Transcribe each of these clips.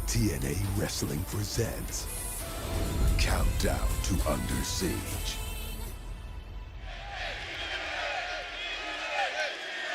TNA Wrestling presents Countdown to Under Siege.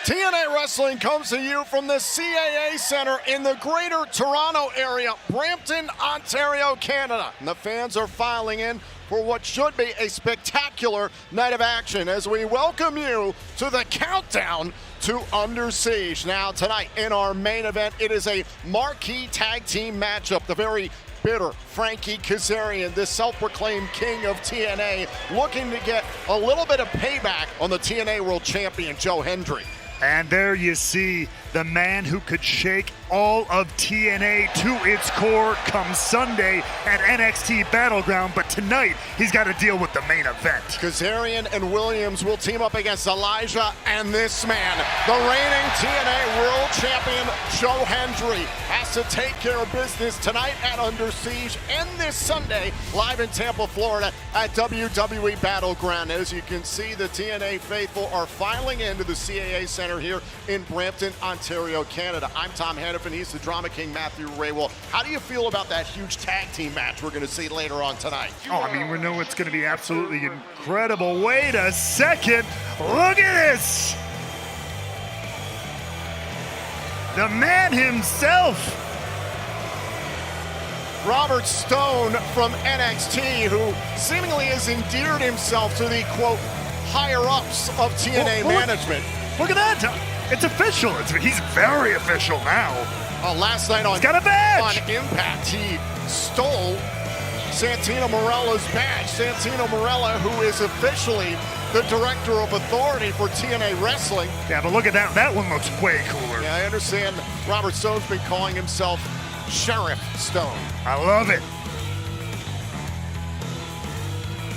TNA Wrestling comes to you from the CAA Center in the Greater Toronto area, Brampton, Ontario, Canada. And the fans are filing in for what should be a spectacular night of action as we welcome you to the Countdown to Under Siege. Now tonight in our main event, it is a marquee tag team matchup. The very bitter Frankie Kazarian, the self-proclaimed king of TNA, looking to get a little bit of payback on the TNA World Champion, Joe Hendry. And there you see the man who could shake all of TNA to its core come Sunday at NXT Battleground, but tonight he's got to deal with the main event. Kazarian and Williams will team up against Elijah and this man, the reigning TNA World Champion, Joe Hendry, has to take care of business tonight at Under Siege and this Sunday live in Tampa, Florida at WWE Battleground. As you can see, the TNA faithful are filing into the CAA Center here in Brampton, Ontario, Canada. I'm Tom Hannafin. He's the Drama King, Matthew Raywell. How do you feel about that huge tag team match we're going to see later on tonight? Oh, I mean, we know it's going to be absolutely incredible. Wait a second. Look at this. The man himself. Robert Stone from NXT, who seemingly has endeared himself to the, quote, higher-ups of TNA management. Look at that. It's official. He's very official now. Last night on, He's got a badge. On Impact, he stole Santino Marella's badge. Santino Marella, who is officially the Director of Authority for TNA Wrestling. Yeah, but look at that. That one looks way cooler. Yeah, I understand Robert Stone's been calling himself Sheriff Stone. I love it.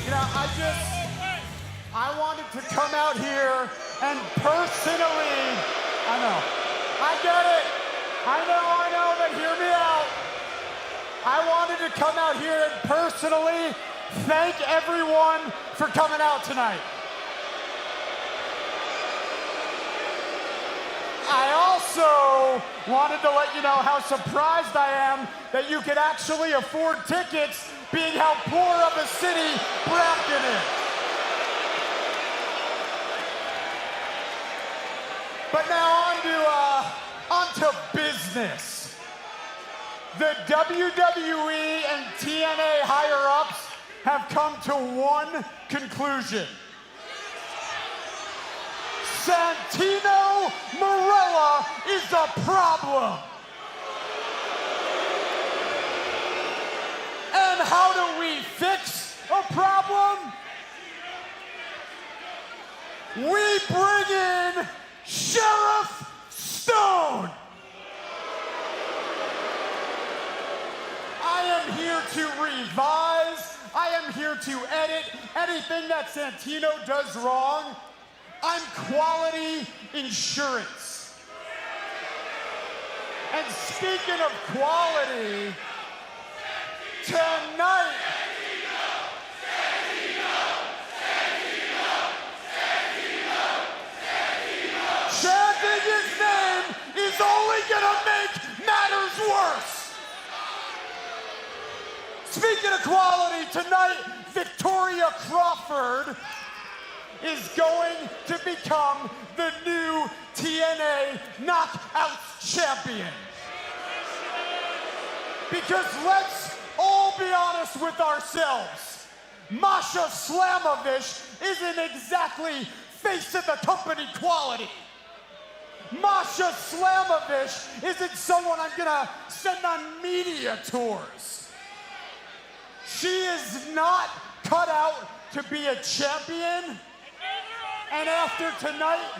You know, I wanted to come out here and personally, I get it. I know, but hear me out. I wanted to come out here and personally thank everyone for coming out tonight. I also wanted to let you know how surprised I am that you could actually afford tickets, being how poor of a city Brampton is. But now on to business. The WWE and TNA higher-ups have come to one conclusion. Santino Marella is the problem. And how do we fix a problem? We bring in Sheriff Stone. I am here to revise. I am here to edit anything that Santino does wrong. I'm quality insurance. And speaking of quality, tonight, chanting his name is only gonna make matters worse. Speaking of quality, tonight, Victoria Crawford is going to become the new TNA Knockouts champion. Because let's all be honest with ourselves, Masha Slamovich isn't exactly face of the company quality. Masha Slamovich isn't someone I'm gonna send on media tours. She is not cut out to be a champion, and after tonight,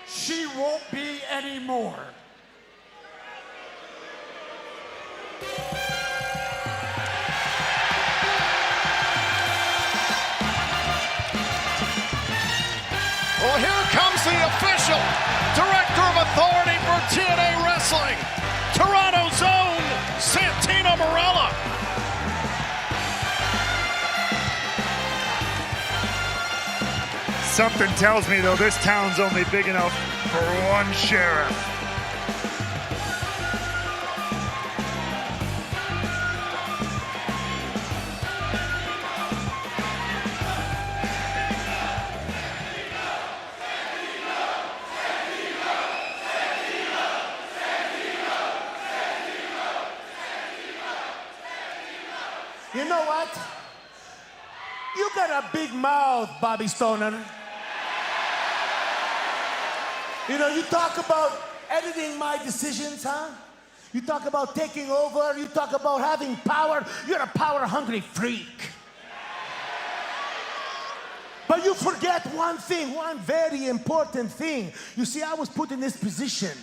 she won't be anymore. Well, here comes the official Director of Authority for TNA Wrestling, Toronto's own Santino Marella. Something tells me, though, this town's only big enough for one sheriff. You know what? You got a big mouth, Bobby Stoner. You know, you talk about editing my decisions, huh? You talk about taking over, you talk about having power. You're a power-hungry freak. But you forget one thing, one very important thing. You see, I was put in this position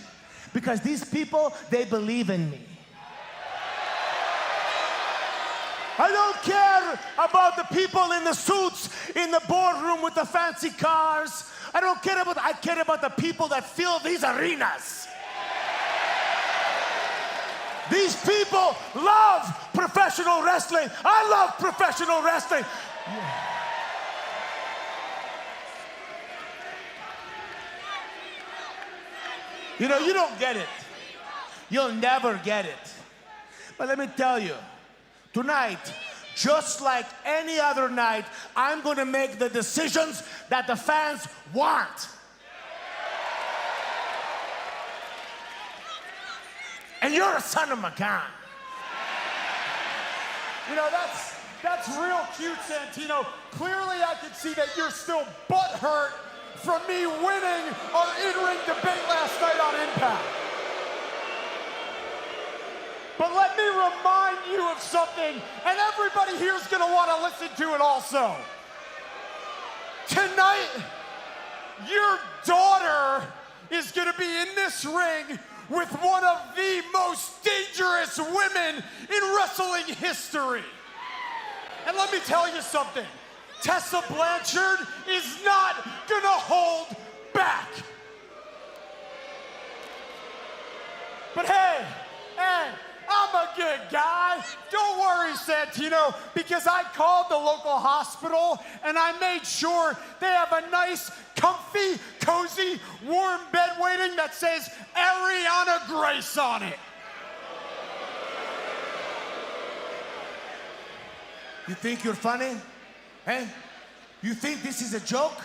because these people, they believe in me. I don't care about the people in the suits in the boardroom with the fancy cars. I care about the people that fill these arenas. These people love professional wrestling. I love professional wrestling. You know, you don't get it. You'll never get it. But let me tell you, tonight, just like any other night, I'm going to make the decisions that the fans want. And you're a son of a gun. You know, that's real cute, Santino. Clearly, I can see that you're still butthurt from me winning our in-ring debate last night on Impact. But let me remind you of something, and everybody here is going to want to listen to it also. Tonight, your daughter is going to be in this ring with one of the most dangerous women in wrestling history. And let me tell you something. Tessa Blanchard is not gonna hold back. But hey, I'm a good guy. Don't worry, Santino, because I called the local hospital and I made sure they have a nice, comfy, cozy, warm bed waiting that says Ariana Grace on it. You think you're funny? Hey? You think this is a joke?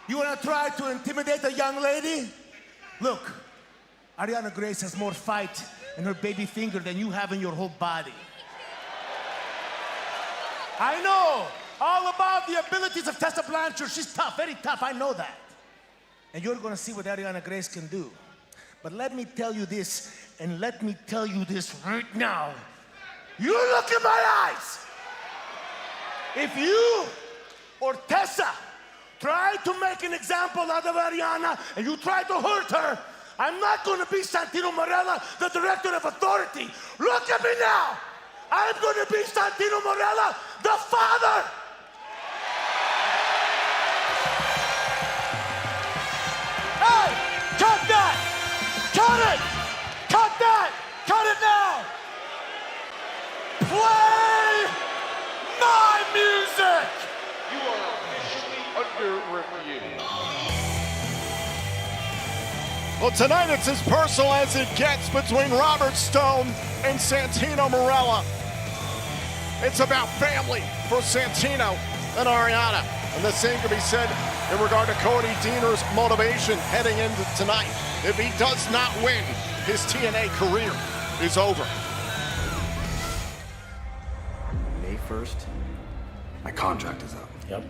You wanna try to intimidate a young lady? Look, Ariana Grace has more fight in her baby finger than you have in your whole body. I know all about the abilities of Tessa Blanchard. She's tough, very tough, I know that. And you're gonna see what Ariana Grace can do. But let me tell you this, and let me tell you this right now. You look in my eyes. If you or Tessa try to make an example out of Ariana and you try to hurt her, I'm not going to be Santino Marella, the director of authority. Look at me now. I'm going to be Santino Marella, the father. Hey, cut that! Cut it! Cut that! Cut it now! Play my music! You are officially under review. Well, tonight it's as personal as it gets between Robert Stone and Santino Marella. It's about family for Santino and Ariana. And the same can be said in regard to Cody Deaner's motivation heading into tonight. If he does not win, his TNA career is over. May 1st, my contract is up. Yep.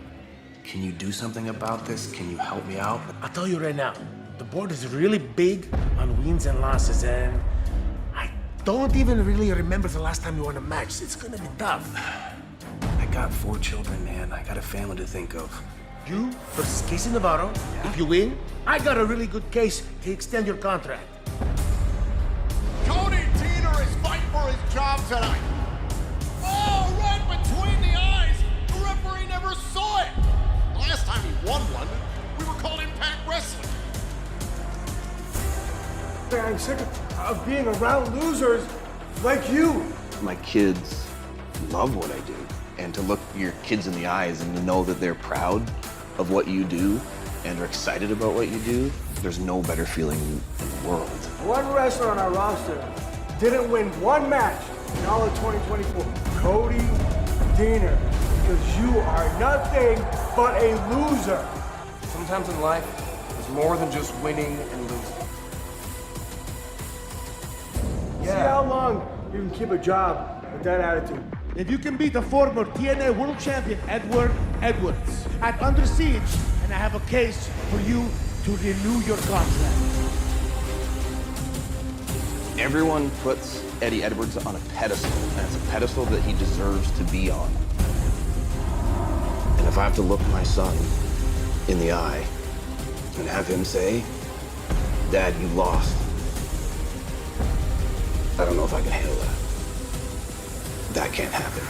Can you do something about this? Can you help me out? I'll tell you right now, the board is really big on wins and losses, and I don't even really remember the last time you won a match. It's gonna be tough. I got 4 children, man. I got a family to think of. You versus Casey Navarro. If you win, I got a really good case to extend your contract. Cody Deaner is fighting for his job tonight. Oh, right between the eyes. The referee never saw it. The last time he won one, we were called Impact Wrestling. I'm sick of being around losers like you. My kids love what I do. And to look your kids in the eyes and to know that they're proud of what you do and are excited about what you do, there's no better feeling in the world. One wrestler on our roster didn't win one match in all of 2024. Cody Deaner, because you are nothing but a loser. Sometimes in life, there's more than just winning and losing. See how long you can keep a job with that attitude. if you can beat the former TNA World Champion Edward Edwards at Under Siege, and I have a case for you to renew your contract. Everyone puts Eddie Edwards on a pedestal, and it's a pedestal that he deserves to be on. And if I have to look my son in the eye and have him say, "Dad, you lost," I don't know if I can handle that. That can't happen.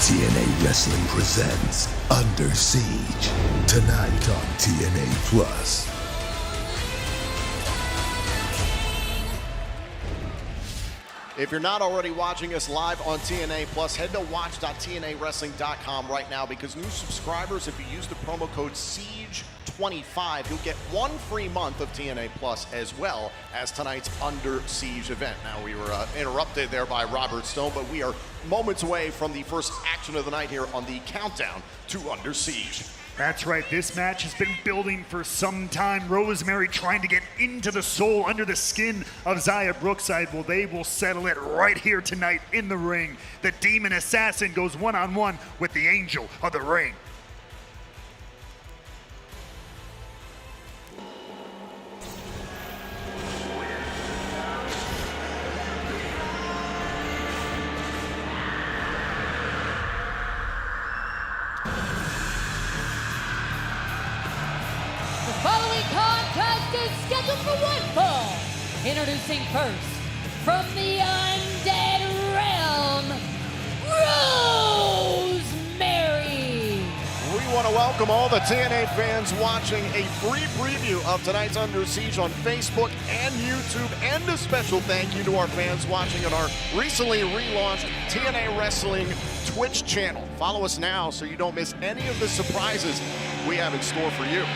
TNA Wrestling presents Under Siege, tonight on TNA Plus. If you're not already watching us live on TNA Plus, head to watch.tnawrestling.com right now, because new subscribers, if you use the promo code SIEGE25, you'll get 1 free month of TNA Plus, as well as tonight's Under Siege event. Now, we were interrupted there by Robert Stone, but we are moments away from the first action of the night here on the countdown to Under Siege. That's right, this match has been building for some time. Rosemary trying to get into the soul, under the skin of Xia Brookside. Well, they will settle it right here tonight in the ring. The Demon Assassin goes one-on-one with the Angel of the Ring. Following contest is scheduled for one fall. Introducing first, from the Undead Realm, Rosemary. We want to welcome all the TNA fans watching a free preview of tonight's Under Siege on Facebook and YouTube, and a special thank you to our fans watching on our recently relaunched TNA Wrestling Twitch channel. Follow us now so you don't miss any of the surprises we have in store for you.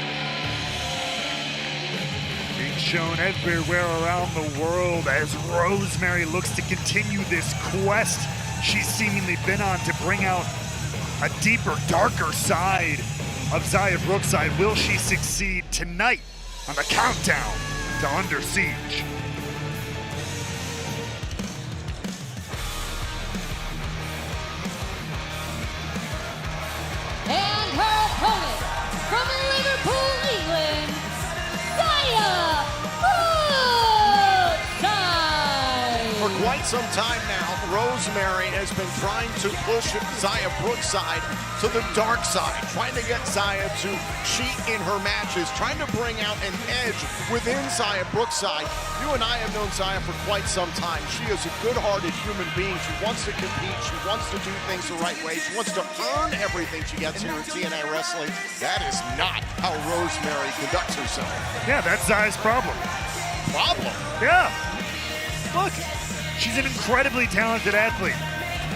Being shown everywhere around the world as Rosemary looks to continue this quest she's seemingly been on to bring out a deeper, darker side of Xia Brookside. Will she succeed tonight on the countdown to Under Siege? And her opponent, from Liverpool, England, Xia Brookside. For quite some time now, Rosemary has been trying to push Xia Brookside to the dark side, trying to get Xia to cheat in her matches, trying to bring out an edge within Xia Brookside. You and I have known Xia for quite some time. She is a good-hearted human being. She wants to compete. She wants to do things the right way. She wants to earn everything she gets here in TNA Wrestling. That is not how Rosemary conducts herself. Yeah, that's Xia's problem. Problem? Yeah. Look, she's an incredibly talented athlete.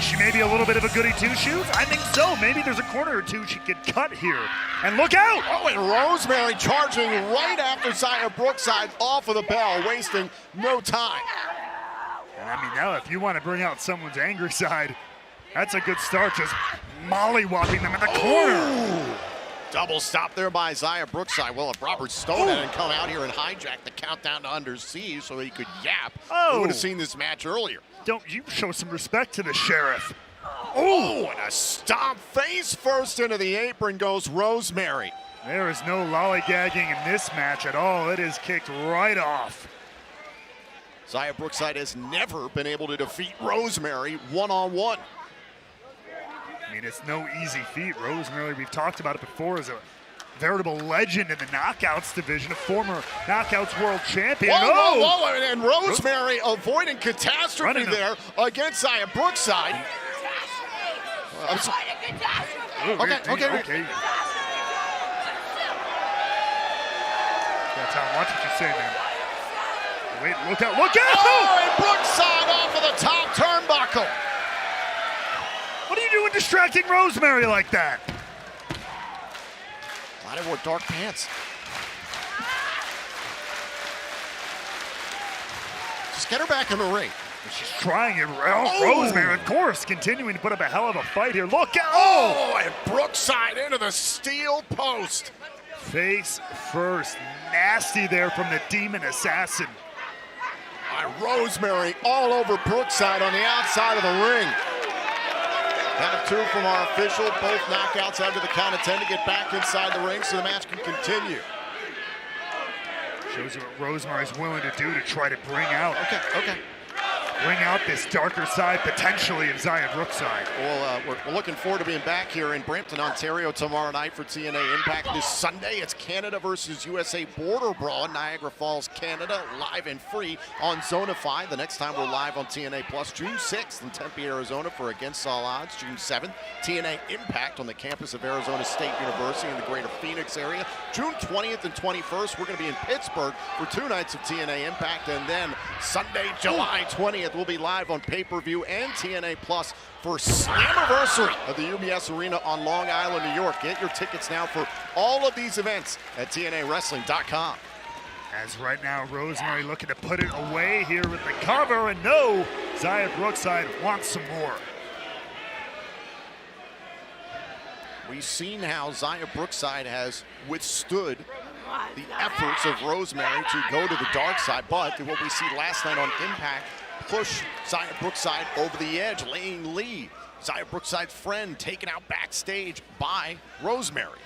She may be a little bit of a goody two-shoes. I think so. Maybe there's a corner or two she could cut here. And look out! Oh, and Rosemary charging right after Xia Brookside off of the bell, wasting no time. And I mean, now if you want to bring out someone's angry side, that's a good start, just mollywopping them in the corner. Double stop there by Xia Brookside. Well, if Robert Stone hadn't come out here and hijacked the countdown to Under Siege so he could yap, we would have seen this match earlier. Don't you show some respect to the sheriff. Oh, and a stomp face first into the apron goes Rosemary. There is no lollygagging in this match at all. It is kicked right off. Xia Brookside has never been able to defeat Rosemary one-on-one. I mean, it's no easy feat. Rosemary, we've talked about it before, is a veritable legend in the Knockouts division, a former Knockouts world champion. Whoa, and Rosemary avoiding catastrophe there against Xia Brookside. Okay. That's how much what you say, man. Wait, look out, look out! Oh, and Brookside off of the top turnbuckle. What are you doing distracting Rosemary like that? Might have wore dark pants. Just get her back in the ring. She's trying it. Rosemary, of course, continuing to put up a hell of a fight here. Look out! Oh, and Brookside into the steel post. Face first. Nasty there from the Demon Assassin. Rosemary all over Brookside on the outside of the ring. Count of 2 from our official. Both knockouts after the count of 10 to get back inside the ring so the match can continue. Shows what Rosemary's willing to do to try to bring out. Okay. Bring out this darker side, potentially, of Xia Brookside. Well, we're looking forward to being back here in Brampton, Ontario tomorrow night for TNA Impact. This Sunday, it's Canada versus USA Border Brawl in Niagara Falls, Canada, live and free on Zonify. The next time we're live on TNA Plus, June 6th in Tempe, Arizona for Against All Odds. June 7th, TNA Impact on the campus of Arizona State University in the greater Phoenix area. June 20th and 21st, we're going to be in Pittsburgh for 2 nights of TNA Impact. And then Sunday, July 20th, we'll be live on pay-per-view and TNA Plus for Slammiversary of the UBS Arena on Long Island, New York. Get your tickets now for all of these events at TNAWrestling.com. As right now, Rosemary looking to put it away here with the cover, and no, Xia Brookside wants some more. We've seen how Xia Brookside has withstood the efforts of Rosemary to go to the dark side, but what we see last night on Impact push Xia Brookside over the edge, laying lead. Xia Brookside's friend taken out backstage by Rosemary.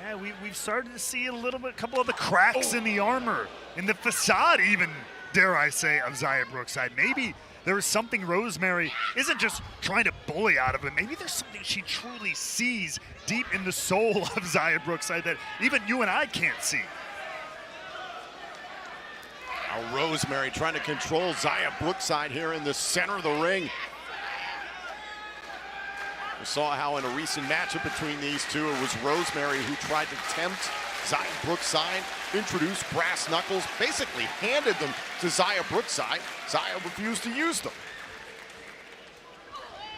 Yeah, we've started to see a couple of the cracks in the armor, in the facade even, dare I say, of Xia Brookside. Maybe there is something Rosemary isn't just trying to bully out of him. Maybe there's something she truly sees deep in the soul of Xia Brookside that even you and I can't see. Now Rosemary trying to control Xia Brookside here in the center of the ring. We saw how in a recent matchup between these two, it was Rosemary who tried to tempt Xia Brookside, introduced brass knuckles, basically handed them to Xia Brookside. Xia refused to use them.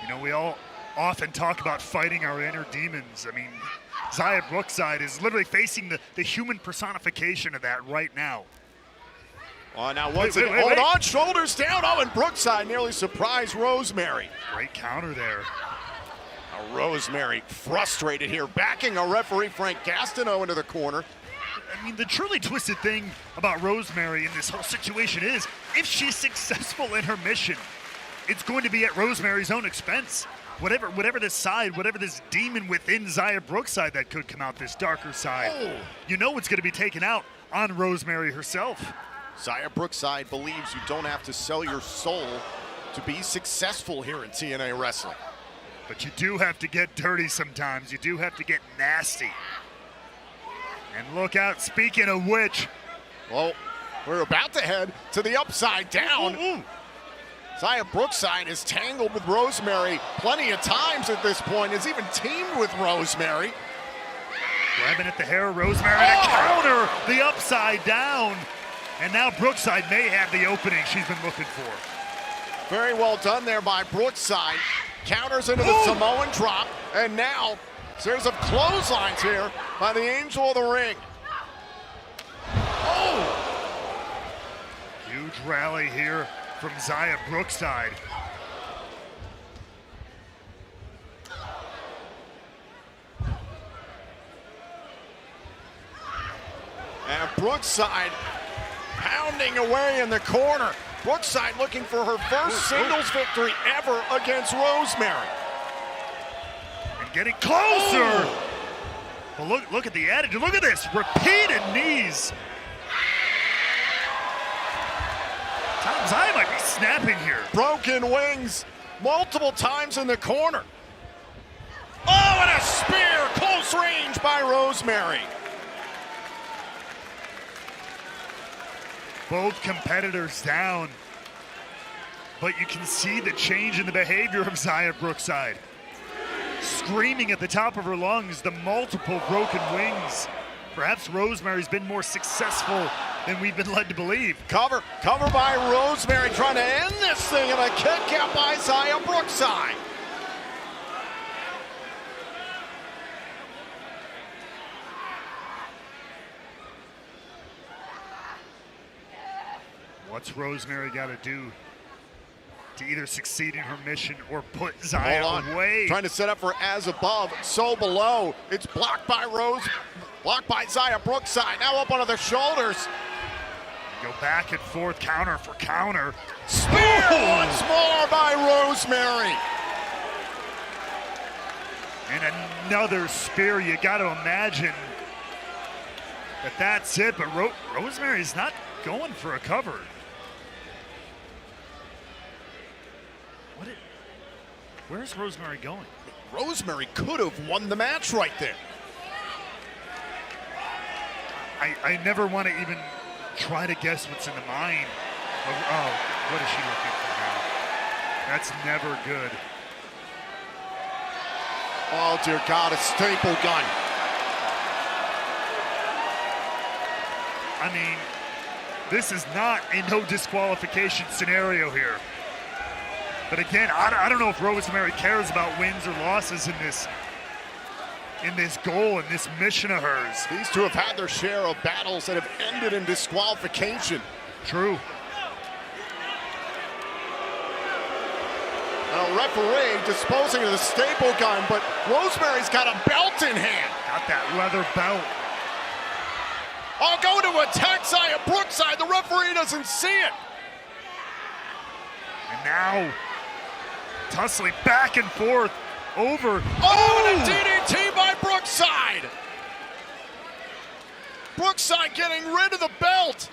You know, we all often talk about fighting our inner demons. I mean, Xia Brookside is literally facing the human personification of that right now. Oh, now once again, hold on, shoulders down. Oh, and Brookside nearly surprised Rosemary. Great counter there. Now Rosemary frustrated here, backing a referee, Frank Gastineau, into the corner. I mean, the truly twisted thing about Rosemary in this whole situation is, if she's successful in her mission, it's going to be at Rosemary's own expense. Whatever this side, whatever this demon within Xia Brookside that could come out, this darker side, you know it's going to be taken out on Rosemary herself. Xia Brookside believes you don't have to sell your soul to be successful here in TNA Wrestling. But you do have to get dirty sometimes. You do have to get nasty. And look out, speaking of which. Well, we're about to head to the upside down. Xia Brookside is tangled with Rosemary plenty of times at this point. Has even teamed with Rosemary. Grabbing at the hair of Rosemary to counter the upside down. And now Brookside may have the opening she's been looking for. Very well done there by Brookside. Counters into the Samoan drop. And now, series of clotheslines here by the Angel of the Ring. Huge rally here from Xia Brookside. And Brookside pounding away in the corner. Brookside looking for her first singles victory ever against Rosemary. And getting closer. Well, look at the attitude. Look at this. Repeated knees. Xia might be snapping here. Broken wings multiple times in the corner. Oh, and a spear, close range by Rosemary. Both competitors down. But you can see the change in the behavior of Xia Brookside. Screaming at the top of her lungs, the multiple broken wings. Perhaps Rosemary's been more successful than we've been led to believe. Cover by Rosemary, trying to end this thing, and a kick out by Xia Brookside. What's Rosemary got to do to either succeed in her mission or put Zaya away? Trying to set up for as above, so below. It's blocked by blocked by Zaya Brookside. Now up onto their shoulders. Go back and forth, counter for counter. Spear once more by Rosemary. And another spear. You got to imagine that that's it, but Rosemary's not going for a cover. Where's Rosemary going? Rosemary could have won the match right there. I never want to even try to guess what's in the mind of, what is she looking for now? That's never good. Oh, dear God, a staple gun. I mean, this is not a no disqualification scenario here. But again, I don't know if Rosemary cares about wins or losses in this goal, in this mission of hers. These two have had their share of battles that have ended in disqualification. True. And a referee disposing of the staple gun, but Rosemary's got a belt in hand. Got that leather belt. I'll go to attack Zaya Brookside. The referee doesn't see it. And now, tussling back and forth over. Oh, and a DDT by Brookside. Brookside getting rid of the belt.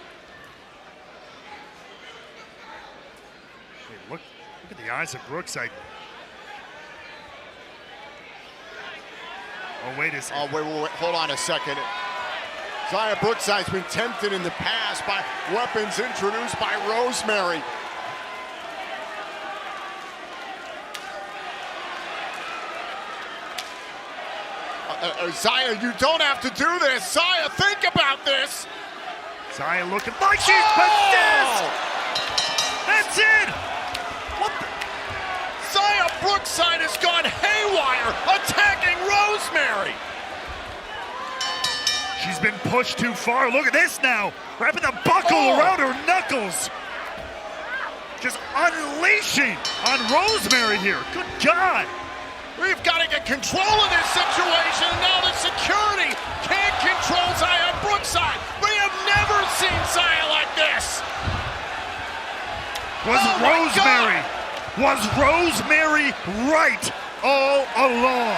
Hey, look at the eyes of Brookside. Oh, wait a second. Oh, wait, hold on a second. Zaya Brookside's been tempted in the past by weapons introduced by Rosemary. Zaya, you don't have to do this. Zaya, think about this. Zaya looking like she's possessed. That's it. What the? Zaya Brookside has gone haywire, attacking Rosemary. She's been pushed too far. Look at this now. Wrapping the buckle around her knuckles. Just unleashing on Rosemary here. Good God. We've got to get control of this situation. Now the security can't control Zaya Brookside. We have never seen Zaya like this. Was Rosemary right all along?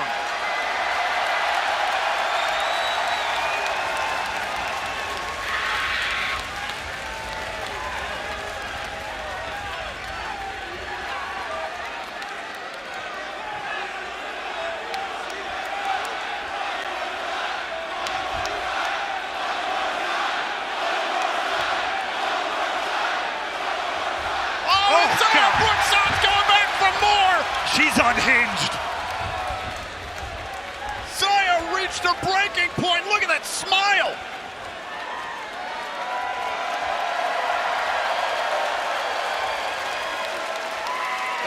Zaya Brookside's going back for more. She's unhinged. Zaya reached a breaking point. Look at that smile.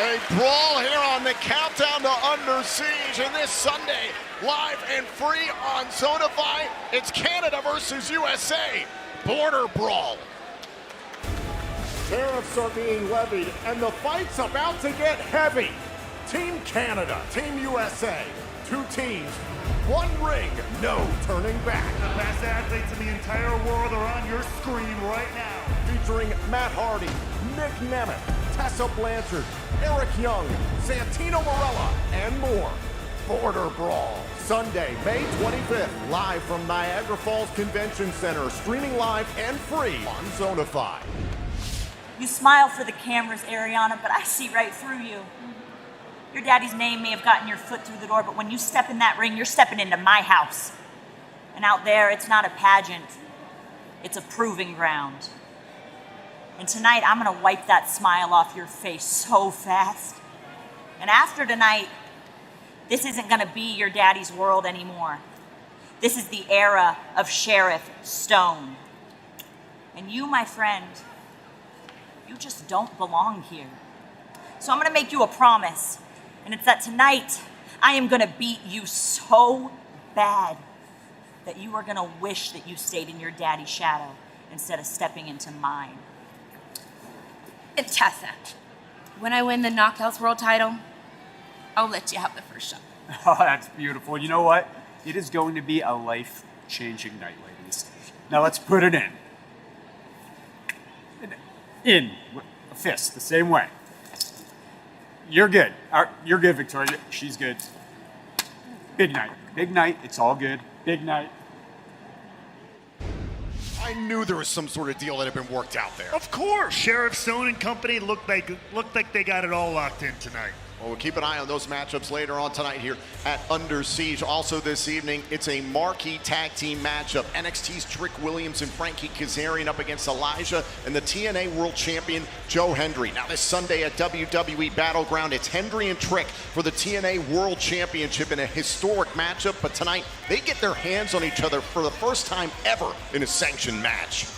A brawl here on the Countdown to Under Siege, and this Sunday, live and free on Zonify. It's Canada versus USA. Border Brawl. Tariffs are being levied, and the fight's about to get heavy. Team Canada, Team USA, two teams, one ring, no turning back. The best athletes in the entire world are on your screen right now. Featuring Matt Hardy, Nick Nemeth, Tessa Blanchard, Eric Young, Santino Marella, and more. Border Brawl, Sunday, May 25th, live from Niagara Falls Convention Center, streaming live and free on Zonify. You smile for the cameras, Ariana, but I see right through you. Your daddy's name may have gotten your foot through the door, but when you step in that ring, you're stepping into my house. And out there, it's not a pageant. It's a proving ground. And tonight, I'm gonna wipe that smile off your face so fast. And after tonight, this isn't gonna be your daddy's world anymore. This is the era of Sheriff Stone. And you, my friend, you just don't belong here. So I'm gonna make you a promise, and it's that tonight I am gonna beat you so bad that you are gonna wish that you stayed in your daddy's shadow instead of stepping into mine. It's Tessa. When I win the Knockouts World title, I'll let you have the first shot. Oh, that's beautiful. You know what? It is going to be a life-changing night, ladies. Now let's put it in. In. A fist, the same way. You're good. You're good, Victoria. She's good. Big night. Big night. It's all good. Big night. I knew there was some sort of deal that had been worked out there. Of course, Sheriff Stone and company looked like they got it all locked in tonight. Well, we'll keep an eye on those matchups later on tonight here at Under Siege. Also this evening, it's a marquee tag team matchup. NXT's Trick Williams and Frankie Kazarian up against Elijah and the TNA World Champion, Joe Hendry. Now this Sunday at WWE Battleground, it's Hendry and Trick for the TNA World Championship in a historic matchup. But tonight, they get their hands on each other for the first time ever in a sanctioned match.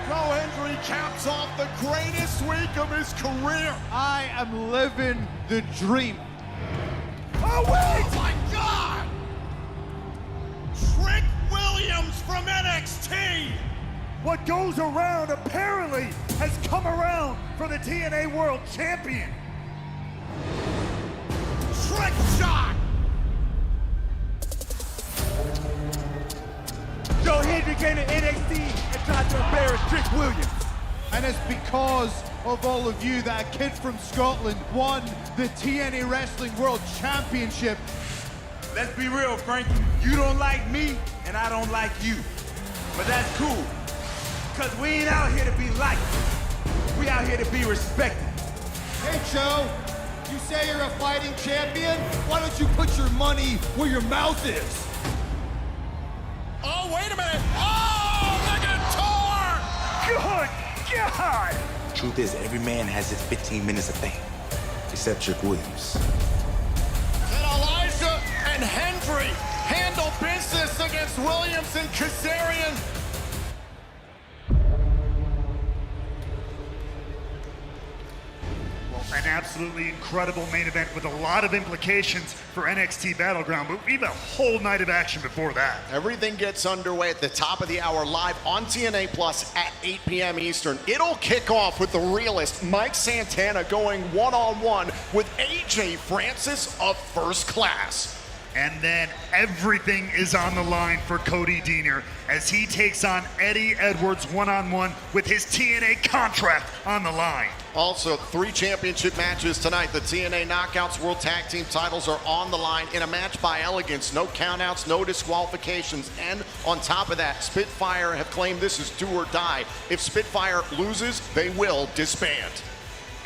Joe Hendry caps off the greatest week of his career. I am living the dream. Oh, wait! Oh, my God! Trick Williams from NXT! What goes around apparently has come around for the TNA World Champion. Trick shot! Joe Hendry came to NXT and tried to embarrass Trick Williams. And it's because of all of you that a kid from Scotland won the TNA Wrestling World Championship. Let's be real, Frankie. You don't like me, and I don't like you. But that's cool, because we ain't out here to be liked. We out here to be respected. Hey, Joe, you say you're a fighting champion? Why don't you put your money where your mouth is? Oh, wait a minute! Oh, look at Tor! Good God! Truth is, every man has his 15 minutes of fame, except Trick Williams. And Elijah and Hendry handle business against Williams and Kazarian. An absolutely incredible main event with a lot of implications for NXT Battleground, but we have a whole night of action before that. Everything gets underway at the top of the hour live on TNA Plus at 8 p.m. Eastern. It'll kick off with the realist Mike Santana going one-on-one with AJ Francis of First Class. And then everything is on the line for Cody Deaner as he takes on Eddie Edwards one-on-one with his TNA contract on the line. Also, 3 championship matches tonight. The TNA Knockouts World Tag Team titles are on the line in a match by elegance. No countouts, no disqualifications. And on top of that, Spitfire have claimed this is do or die. If Spitfire loses, they will disband.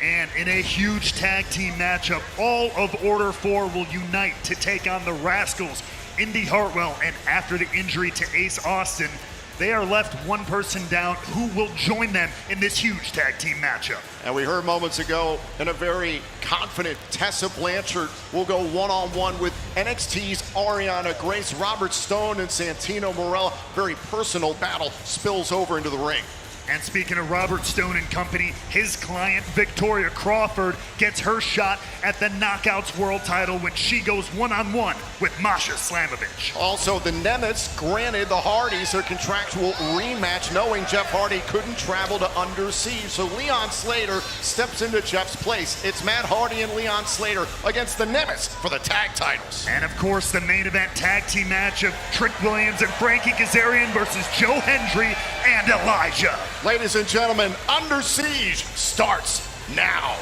And in a huge tag team matchup, all of Order 4 will unite to take on the Rascals, Indy Hartwell, and after the injury to Ace Austin, they are left one person down. Who will join them in this huge tag team matchup? And we heard moments ago, and a very confident Tessa Blanchard will go one-on-one with NXT's Ariana Grace. Robert Stone and Santino Marella, very personal battle spills over into the ring. And speaking of Robert Stone and company, his client Victoria Crawford gets her shot at the Knockouts World title when she goes one-on-one with Masha Slamovich. Also, the Nemets granted the Hardys their contractual rematch, knowing Jeff Hardy couldn't travel to Under Siege. So Leon Slater steps into Jeff's place. It's Matt Hardy and Leon Slater against the Nemets for the tag titles. And of course, the main event tag team match of Trick Williams and Frankie Kazarian versus Joe Hendry and Elijah. Ladies and gentlemen, Under Siege starts now.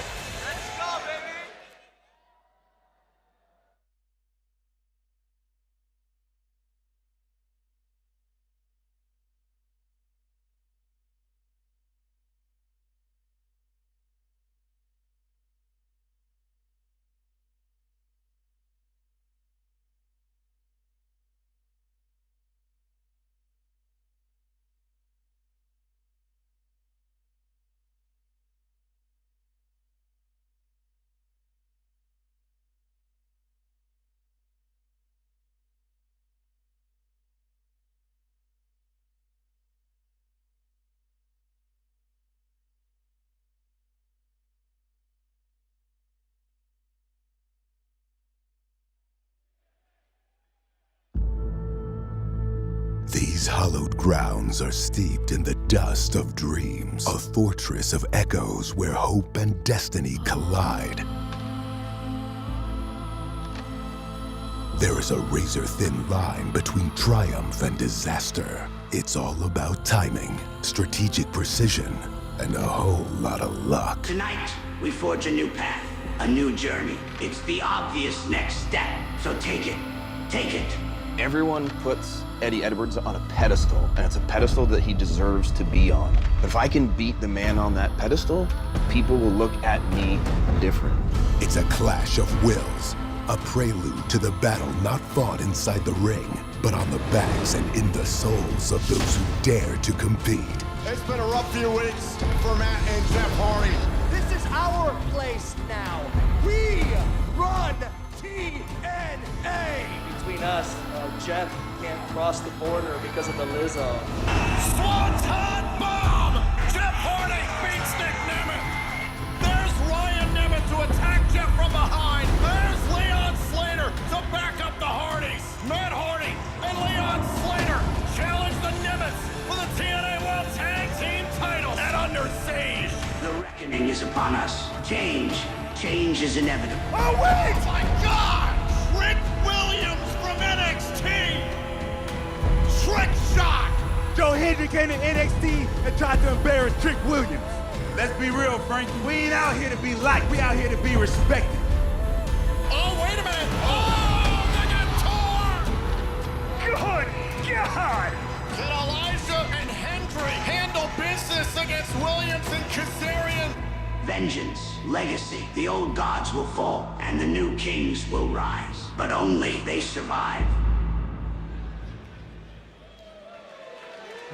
These hallowed grounds are steeped in the dust of dreams, a fortress of echoes where hope and destiny collide. There is a razor-thin line between triumph and disaster. It's all about timing, strategic precision, and a whole lot of luck. Tonight, we forge a new path, a new journey. It's the obvious next step, so take it. Take it. Everyone puts Eddie Edwards on a pedestal, and it's a pedestal that he deserves to be on. But if I can beat the man on that pedestal, people will look at me different. It's a clash of wills, a prelude to the battle not fought inside the ring, but on the backs and in the souls of those who dare to compete. It's been a rough few weeks for Matt and Jeff Hardy. This is our place now. We run TNA. Between us, Jeff can't cross the border because of the Lizzo. Swanton bomb! Jeff Hardy beats Nick Nemeth. There's Ryan Nemeth to attack Jeff from behind. There's Leon Slater to back up the Hardys. Matt Hardy and Leon Slater challenge the Nemeths for the TNA World Tag Team titles at Under Siege. The reckoning is upon us. Change is inevitable. Oh wait! Oh my God! Trick Williams from NXT! Trick shot! Joe Hendry came to NXT and tried to embarrass Trick Williams. Let's be real, Frankie. We ain't out here to be liked. We out here to be respected. Oh, wait a minute! Oh, they got torn! Good God! Can Elijah and Hendry handle business against Williams and Kazarian? Vengeance, legacy, the old gods will fall and the new kings will rise. But only they survive.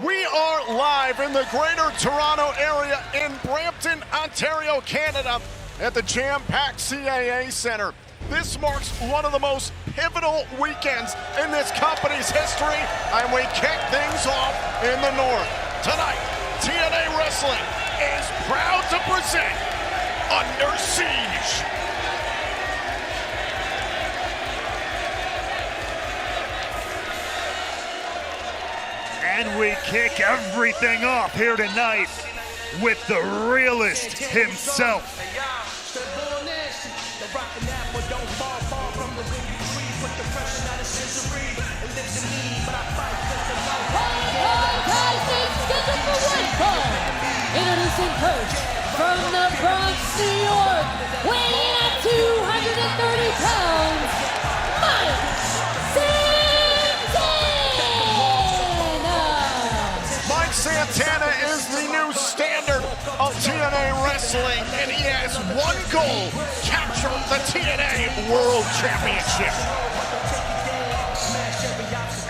We are live in the Greater Toronto Area in Brampton, Ontario, Canada at the jam-packed CAA Center. This marks one of the most pivotal weekends in this company's history, and we kick things off in the north. Tonight, TNA Wrestling is proud to present Under Siege. And we kick everything off here tonight with the realist himself. Introducing first, from the Bronx, New York, weighing in at 230 pounds, Mike Santana! Mike Santana is the new standard of TNA Wrestling, and he has one goal: capture the TNA World Championship.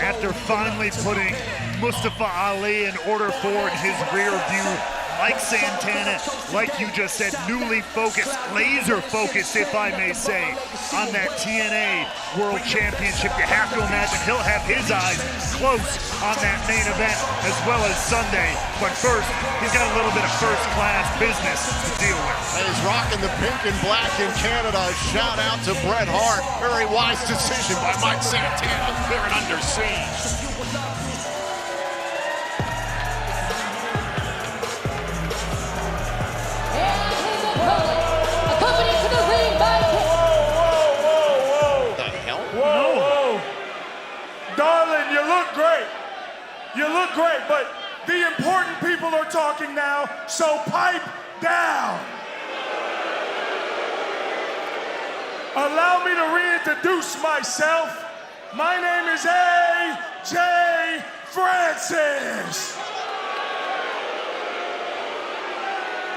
After finally putting Mustafa Ali in order for in his rear view, Mike Santana, like you just said, newly focused, laser focused, if I may say, on that TNA World Championship. You have to imagine he'll have his eyes close on that main event as well as Sunday. But first, he's got a little bit of first-class business to deal with. And he's rocking the pink and black in Canada. Shout out to Bret Hart. Very wise decision by Mike Santana here at Under Siege. Accompanied to the ring by... Whoa. The hell? Whoa. Darling, you look great. You look great, but the important people are talking now, so pipe down. Allow me to reintroduce myself. My name is A.J. Francis.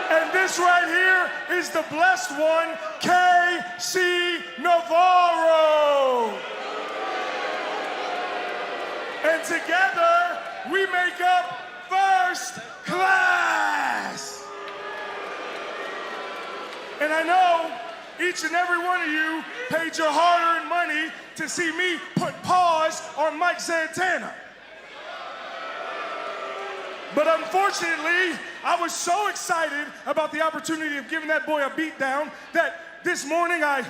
And this right here is the blessed one, K.C. Navarro. And together, we make up First Class. And I know each and every one of you paid your hard-earned money to see me put pause on Mike Santana. But unfortunately, I was so excited about the opportunity of giving that boy a beat down that this morning I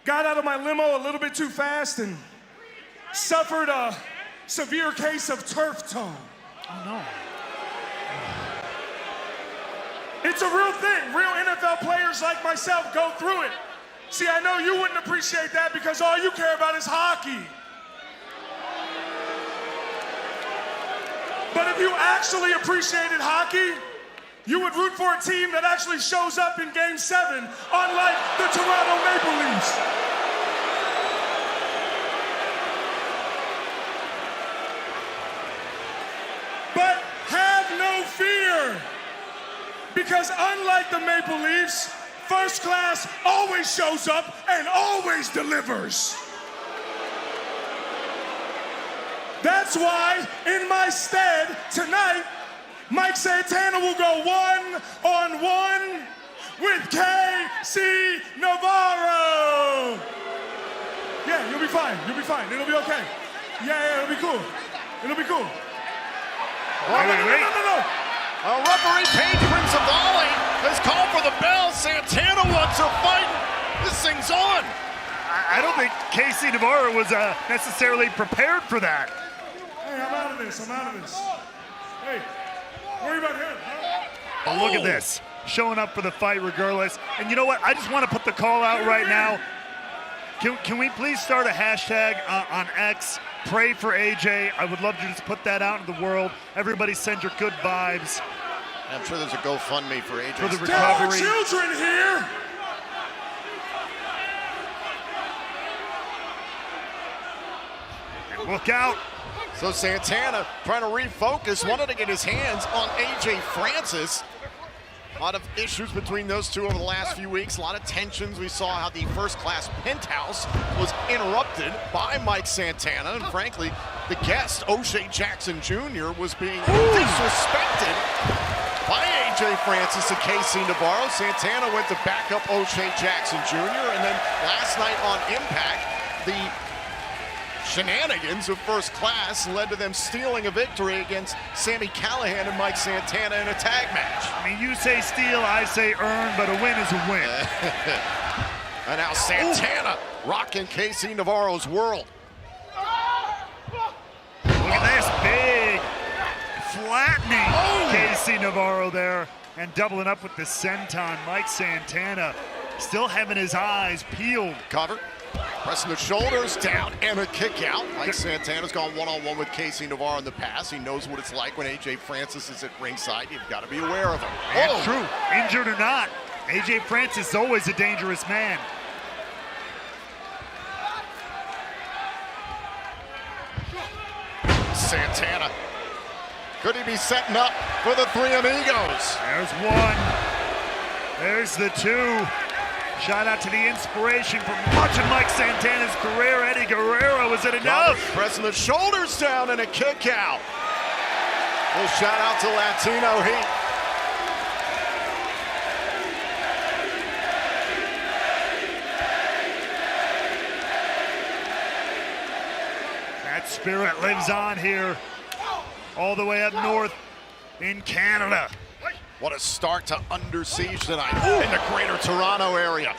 got out of my limo a little bit too fast and suffered a severe case of turf toe. Oh, no. It's a real thing. Real NFL players like myself go through it. See, I know you wouldn't appreciate that because all you care about is hockey. But if you actually appreciated hockey, you would root for a team that actually shows up in Game 7, unlike the Toronto Maple Leafs. But have no fear, because unlike the Maple Leafs, First Class always shows up and always delivers. That's why, in my stead, tonight, Mike Santana will go one-on-one with KC Navarro. Yeah, you'll be fine. You'll be fine. It'll be okay. Yeah, it'll be cool. It'll be cool. No. Referee Paige Principali has called for the bell. Santana wants a fight. This thing's on. I don't think KC Navarro was necessarily prepared for that. Hey, I'm out of this. Hey, worry about him. But look at this. Showing up for the fight regardless. And you know what? I just want to put the call out right now. Can we please start a hashtag on X? Pray for AJ. I would love to just put that out in the world. Everybody send your good vibes. I'm sure there's a GoFundMe for AJ. For the There are recovery. children here. And look out. So Santana trying to refocus, wanted to get his hands on AJ Francis. A lot of issues between those two over the last few weeks, a lot of tensions. We saw how the First Class penthouse was interrupted by Mike Santana, and frankly, the guest, O'Shea Jackson Jr., was being disrespected by AJ Francis and KC Navarro. Santana went to back up O'Shea Jackson Jr., and then last night on Impact, the shenanigans of First Class led to them stealing a victory against Sami Callihan and Mike Santana in a tag match. I mean, you say steal, I say earn, but a win is a win. And now Santana rocking KC Navarro's world. Look at this big flattening KC Navarro there and doubling up with the senton. Mike Santana still having his eyes peeled. Cover. Pressing the shoulders down and a kick out. Mike Santana's gone one-on-one with KC Navarro in the past. He knows what it's like when AJ Francis is at ringside. You've got to be aware of him. That's true. Injured or not, AJ Francis is always a dangerous man. Santana. Could he be setting up for the Three Amigos? There's one. There's the two. Shout out to the inspiration from much of Mike Santana's career, Eddie Guerrero. Is it enough? Pressing the shoulders down and a kick out. Well, shout out to Latino Heat. That spirit lives on here, all the way up north in Canada. What a start to Under Siege tonight in the greater Toronto area.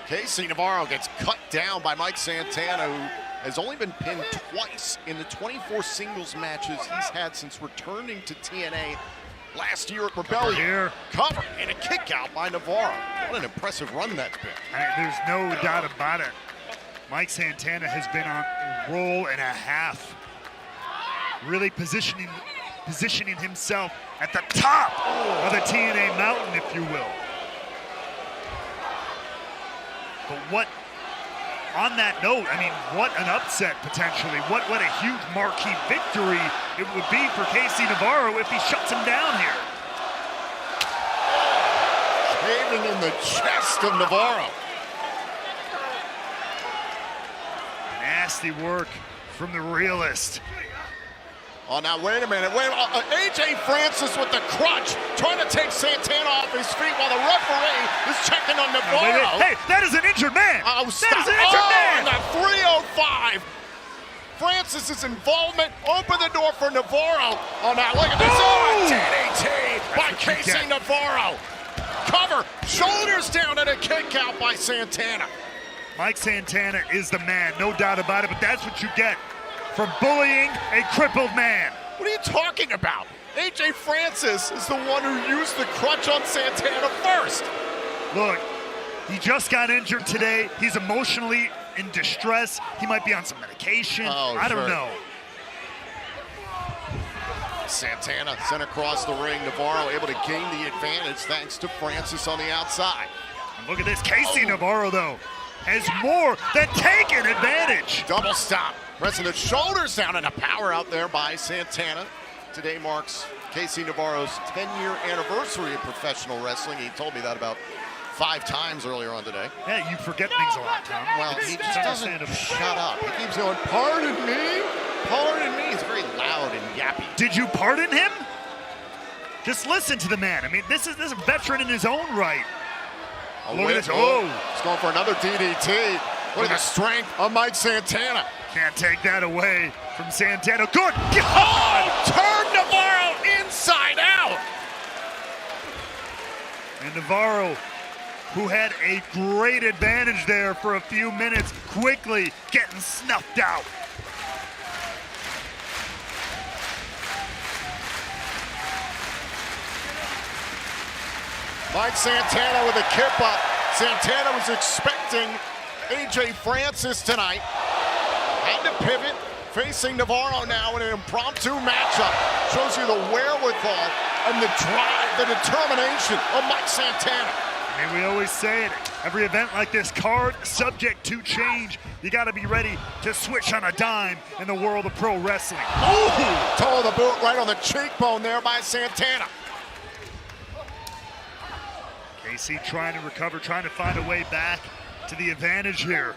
KC Navarro gets cut down by Mike Santana, who has only been pinned twice in the 24 singles matches he's had since returning to TNA last year at Rebellion. Here. Cover and a kick out by Navarro. What an impressive run that's been. There's no doubt about it. Mike Santana has been on a roll and a half, really positioning himself at the top of the TNA mountain, if you will. But what, on that note, I mean, what an upset potentially. What a huge marquee victory it would be for KC Navarro if he shuts him down here. Caving in the chest of Navarro. Nasty work from the realist. Oh, now wait a minute. AJ Francis with the crutch, trying to take Santana off his feet while the referee is checking on Navarro. Hey, that is an injured man. Oh, stop. That is an injured man. On the 305. Francis's involvement opened the door for Navarro. Oh, now look at this. Oh, DDT by KC Navarro. Cover, shoulders down, and a kick out by Santana. Mike Santana is the man, no doubt about it, but that's what you get for bullying a crippled man. What are you talking about? AJ Francis is the one who used the crutch on Santana first. Look, he just got injured today. He's emotionally in distress. He might be on some medication. I don't know. Santana sent across the ring. Navarro able to gain the advantage thanks to Francis on the outside. And look at this. Casey Navarro, though, has more than taken advantage. Double stop. Pressing the shoulders down and a power out there by Santana. Today marks Casey Navarro's 10-year anniversary of professional wrestling. He told me that about 5 times earlier on today. Yeah, you forget things a lot, Tom. Well, he just doesn't shut up. He keeps going, pardon me, pardon me. He's very loud and yappy. Did you pardon him? Just listen to the man. I mean, this is a veteran in his own right. Oh, look at this. He's going for another DDT. Look at the strength of Mike Santana. Can't take that away from Santana. Good God! Oh, turn Navarro inside out. And Navarro, who had a great advantage there for a few minutes, quickly getting snuffed out. Mike Santana with a kip up. Santana was expecting AJ Francis tonight. Had to pivot, facing Navarro now in an impromptu matchup. Shows you the wherewithal and the drive, the determination of Mike Santana. I mean, we always say it, every event like this, card subject to change. You gotta be ready to switch on a dime in the world of pro wrestling. Ooh, toe of the boot right on the cheekbone there by Santana. Casey trying to recover, trying to find a way back to the advantage here.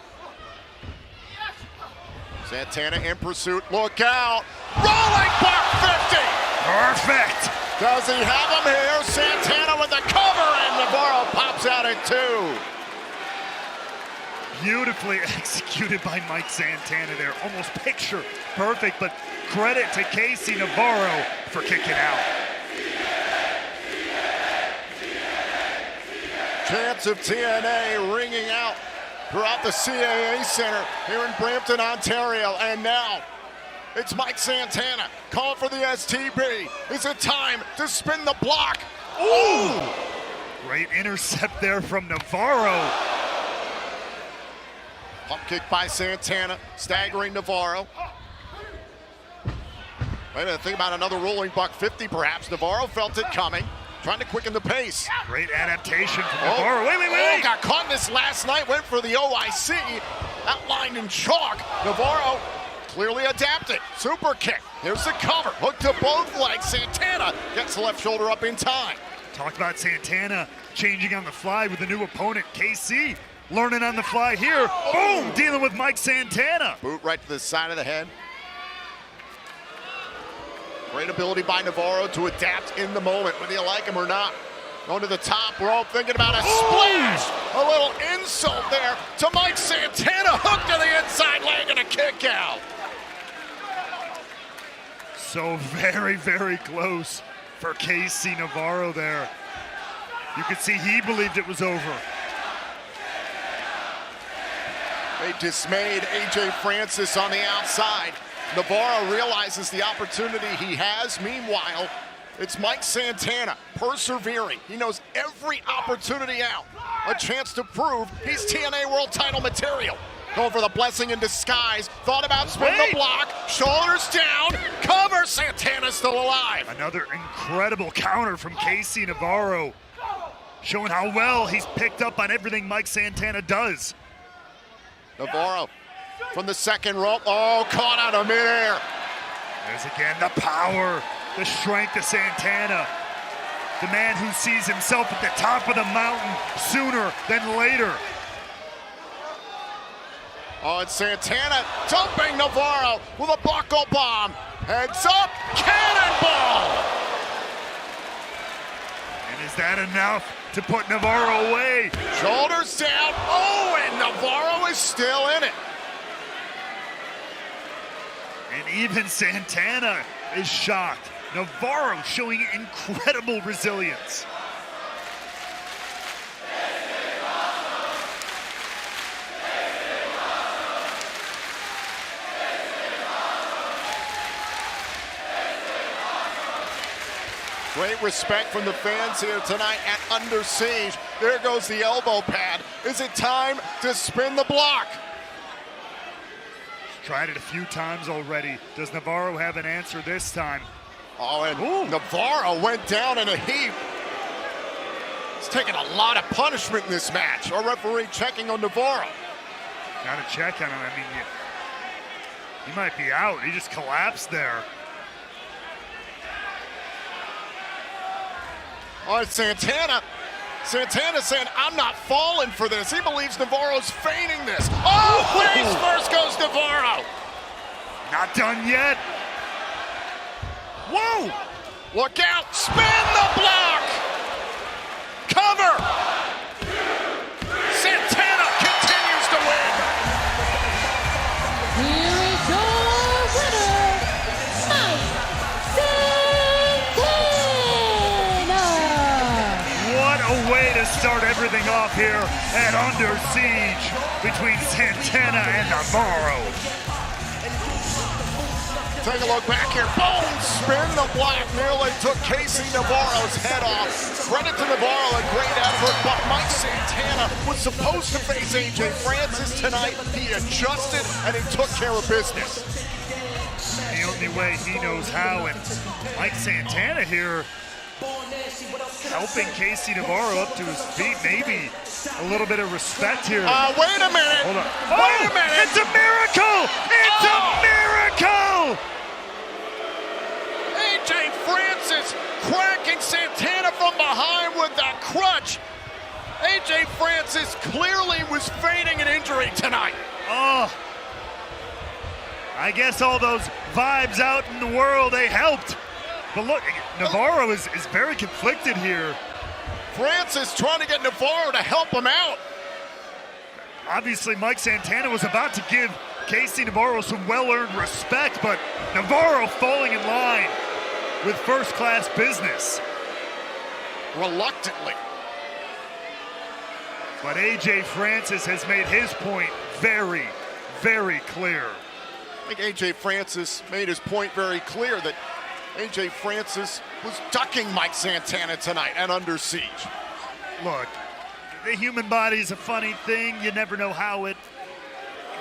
Santana in pursuit, look out. Rolling buck 50. Perfect. Does he have him here? Santana with the cover, and Navarro pops out at 2. Beautifully executed by Mike Santana there. Almost picture perfect, but credit to Casey Navarro for kicking out. Chants of TNA ringing out throughout the CAA Center here in Brampton, Ontario. And now it's Mike Santana calling for the STB. Is it time to spin the block? Ooh! Great intercept there from Navarro. Pump kick by Santana, staggering Navarro. Wait a minute, think about another rolling buck 50 perhaps. Navarro felt it coming. Trying to quicken the pace. Great adaptation from Navarro. Wait. Oh, got caught in this last night. Went for the OIC. Outlined in chalk. Navarro clearly adapted. Super kick. Here's the cover. Hook to both legs. Santana gets the left shoulder up in time. Talk about Santana changing on the fly with a new opponent. KC learning on the fly here. Boom! Dealing with Mike Santana. Boot right to the side of the head. Great ability by Navarro to adapt in the moment, whether you like him or not. Going to the top, we're all thinking about a splash. A little insult there to Mike Santana. Hook to the inside leg and a kick out. So very, very close for Casey Navarro there. You could see he believed it was over. They dismayed AJ Francis on the outside. Navarro realizes the opportunity he has. Meanwhile, it's Mike Santana persevering. He knows every opportunity out. A chance to prove he's TNA World Title material. Going for the blessing in disguise. Thought about spinning the block. Shoulders down. Cover. Santana's still alive. Another incredible counter from Casey Navarro. Showing how well he's picked up on everything Mike Santana does. Navarro from the second rope. Oh, caught out of midair. There's again the power, the strength of Santana. The man who sees himself at the top of the mountain sooner than later. Oh, and Santana dumping Navarro with a buckle bomb. Heads up, cannonball! And is that enough to put Navarro away? Shoulders down. Oh, and Navarro is still in it. And even Santana is shocked. Navarro showing incredible resilience. Great respect from the fans here tonight at Under Siege. There goes the elbow pad. Is it time to spin the block? Tried it a few times already. Does Navarro have an answer this time? Oh, and Navarro went down in a heap. He's taking a lot of punishment in this match. Our referee checking on Navarro. Got to check on him. I mean, he might be out. He just collapsed there. Oh, it's Santana. Santana saying, I'm not falling for this. He believes Navarro's feigning this. Oh, face first goes Navarro. Not done yet. Whoa! Look out, spin the block. Cover. Santana continues to win. Here is your winner, Mike Santana. What a way to start everything off here at Under Siege between Santana and Navarro. Take a look back here. Boom! Spin the block. Nearly took Casey Navarro's head off. Credit to Navarro, a great effort, but Mike Santana was supposed to face AJ Francis tonight. He adjusted and he took care of business. The only way he knows how, and Mike Santana here helping Casey Navarro up to his feet. Maybe a little bit of respect here. Wait a minute. Hold on. Wait a minute. It's a miracle! It's a miracle! AJ Francis cracking Santana from behind with that crutch. AJ Francis clearly was feigning an injury tonight. Oh, I guess all those vibes out in the world, they helped. But look, Navarro is very conflicted here. Francis trying to get Navarro to help him out. Obviously, Mike Santana was about to give Casey Navarro some well-earned respect, but Navarro falling in line with first-class business. Reluctantly. But AJ Francis has made his point very, very clear. I think AJ Francis made his point very clear that AJ Francis was ducking Mike Santana tonight at Under Siege. Look, the human body is a funny thing. You never know how it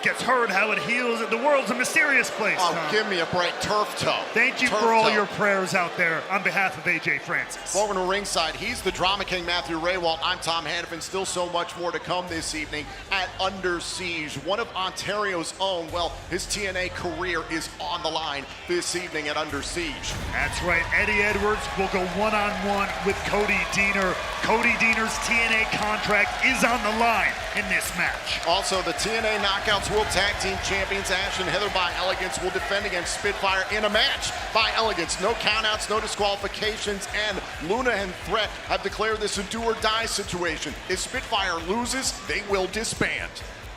gets hurt, how it heals. The world's a mysterious place. Oh, Tom. give me a break. Turf toe. Thank you Turf for all toe. your prayers out there on behalf of AJ Francis. Over to ringside, he's the drama king, Matthew Raywalt. I'm Tom Hannafin. Still so much more to come this evening at Under Siege. One of Ontario's own, well, his TNA career is on the line this evening at Under Siege. That's right. Eddie Edwards will go one-on-one with Cody Deaner. Cody Deaner's TNA contract is on the line in this match. Also, the TNA Knockouts World Tag Team Champions Ash and Heather by Elegance will defend against Spitfire in a match by Elegance. No countouts, no disqualifications, and Luna and Threat have declared this a do-or-die situation. If Spitfire loses, they will disband.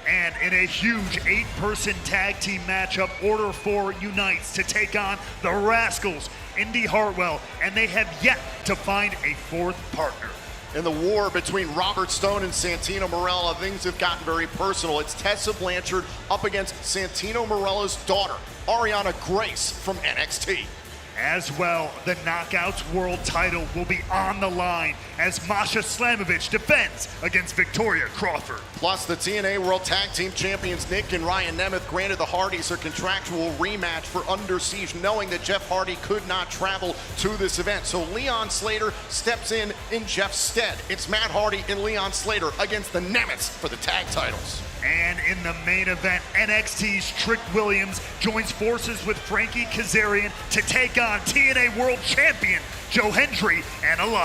And in a huge 8-person tag team matchup, Order 4 unites to take on the Rascals, Indy Hartwell, and they have yet to find a fourth partner. In the war between Robert Stone and Santino Marella, things have gotten very personal. It's Tessa Blanchard up against Santino Marella's daughter, Ariana Grace from NXT. As well, the Knockouts World title will be on the line as Masha Slamovich defends against Victoria Crawford. Plus, the TNA World Tag Team Champions Nick and Ryan Nemeth granted the Hardys a contractual rematch for Under Siege, knowing that Jeff Hardy could not travel to this event. So Leon Slater steps in Jeff's stead. It's Matt Hardy and Leon Slater against the Nemeths for the tag titles. And in the main event, NXT's Trick Williams joins forces with Frankie Kazarian to take on TNA World Champion Joe Hendry and Elias.